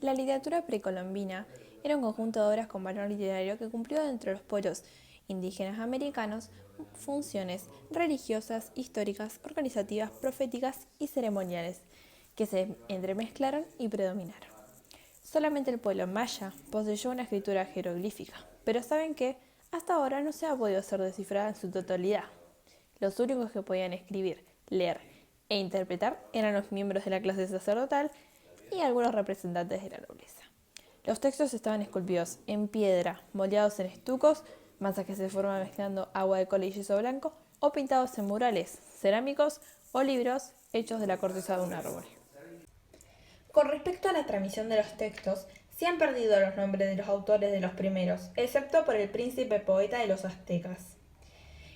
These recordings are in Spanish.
La literatura precolombina era un conjunto de obras con valor literario que cumplió dentro de los pueblos indígenas americanos funciones religiosas, históricas, organizativas, proféticas y ceremoniales que se entremezclaron y predominaron. Solamente el pueblo maya poseyó una escritura jeroglífica, pero saben que hasta ahora no se ha podido ser descifrada en su totalidad. Los únicos que podían escribir, leer e interpretar eran los miembros de la clase sacerdotal y algunos representantes de la nobleza. Los textos estaban esculpidos en piedra, moldeados en estucos, masas que se forman mezclando agua de cola y yeso blanco, o pintados en murales cerámicos o libros hechos de la corteza de un árbol. Con respecto a la transmisión de los textos, se han perdido los nombres de los autores de los primeros, excepto por el príncipe poeta de los aztecas.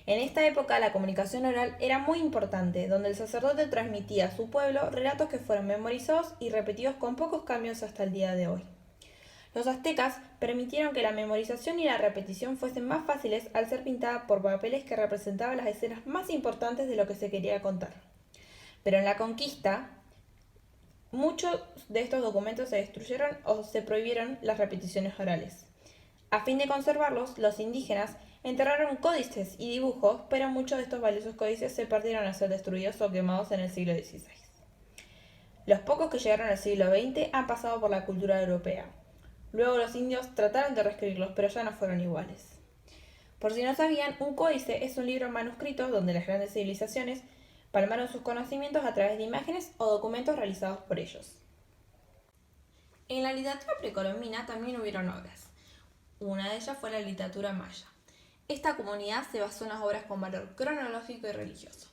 En esta época la comunicación oral era muy importante, donde el sacerdote transmitía a su pueblo relatos que fueron memorizados y repetidos con pocos cambios hasta el día de hoy. Los aztecas permitieron que la memorización y la repetición fuesen más fáciles al ser pintada por papeles que representaban las escenas más importantes de lo que se quería contar. Pero en la conquista, muchos de estos documentos se destruyeron o se prohibieron las repeticiones orales. A fin de conservarlos, los indígenas enterraron códices y dibujos, pero muchos de estos valiosos códices se perdieron al ser destruidos o quemados en el siglo XVI. Los pocos que llegaron al siglo XX han pasado por la cultura europea. Luego los indios trataron de reescribirlos, pero ya no fueron iguales. Por si no sabían, un códice es un libro manuscrito donde las grandes civilizaciones palmaron sus conocimientos a través de imágenes o documentos realizados por ellos. En la literatura precolombina también hubieron obras. Una de ellas fue la literatura maya. Esta comunidad se basó en las obras con valor cronológico y religioso.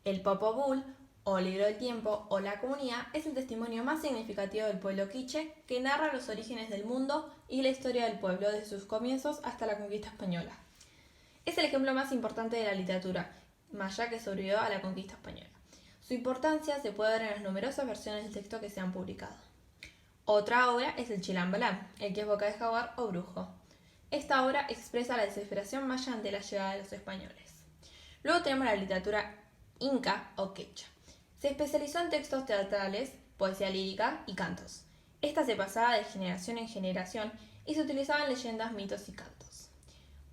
El Popol Vuh, o Libro del Tiempo, o La Comunidad, es el testimonio más significativo del pueblo quiche, que narra los orígenes del mundo y la historia del pueblo desde sus comienzos hasta la conquista española. Es el ejemplo más importante de la literatura maya que sobrevivió a la conquista española. Su importancia se puede ver en las numerosas versiones del texto que se han publicado. Otra obra es el Chilambalam, el que es boca de jaguar o brujo. Esta obra expresa la desesperación maya ante la llegada de los españoles. Luego tenemos la literatura inca o quechua. Se especializó en textos teatrales, poesía lírica y cantos. Esta se pasaba de generación en generación y se utilizaban leyendas, mitos y cantos,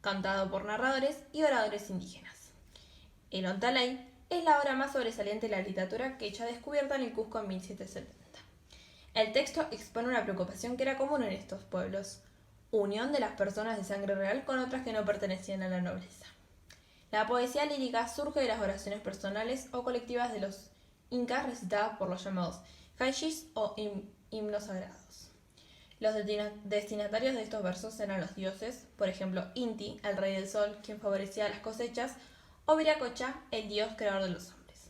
cantado por narradores y oradores indígenas. El Ontalay es la obra más sobresaliente de la literatura quechua descubierta en el Cusco en 1770. El texto expone una preocupación que era común en estos pueblos: unión de las personas de sangre real con otras que no pertenecían a la nobleza. La poesía lírica surge de las oraciones personales o colectivas de los incas recitadas por los llamados caixis o himnos sagrados. Los destinatarios de estos versos eran los dioses, por ejemplo Inti, el rey del sol, quien favorecía las cosechas, o Viracocha, el dios creador de los hombres.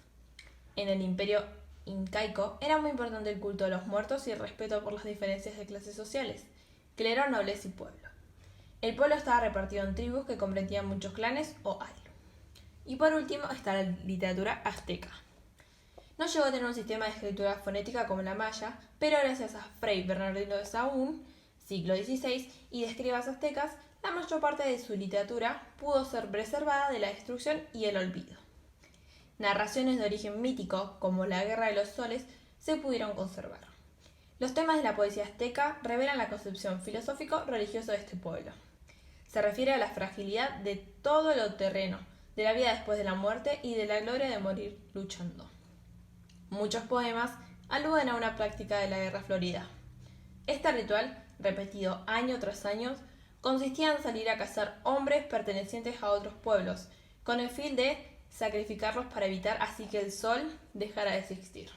En el imperio incaico era muy importante el culto a los muertos y el respeto por las diferencias de clases sociales, clero, nobles y pueblo. El pueblo estaba repartido en tribus que comprendían muchos clanes o ailu. Y por último está la literatura azteca. No llegó a tener un sistema de escritura fonética como la maya, pero gracias a Fray Bernardino de Sahagún, siglo XVI, y de escribas aztecas, la mayor parte de su literatura pudo ser preservada de la destrucción y el olvido. Narraciones de origen mítico, como la Guerra de los Soles, se pudieron conservar. Los temas de la poesía azteca revelan la concepción filosófico-religiosa de este pueblo. Se refiere a la fragilidad de todo lo terreno, de la vida después de la muerte y de la gloria de morir luchando. Muchos poemas aluden a una práctica de la guerra florida. Este ritual, repetido año tras año, consistía en salir a cazar hombres pertenecientes a otros pueblos, con el fin de sacrificarlos para evitar así que el sol dejara de existir.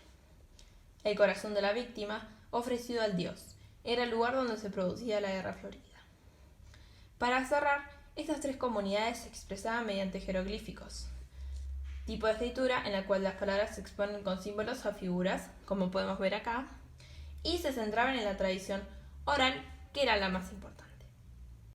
El corazón de la víctima, ofrecido al dios, era el lugar donde se producía la guerra florida. Para cerrar, estas tres comunidades se expresaban mediante jeroglíficos, tipo de escritura en la cual las palabras se exponen con símbolos o figuras, como podemos ver acá, y se centraban en la tradición oral, que era la más importante.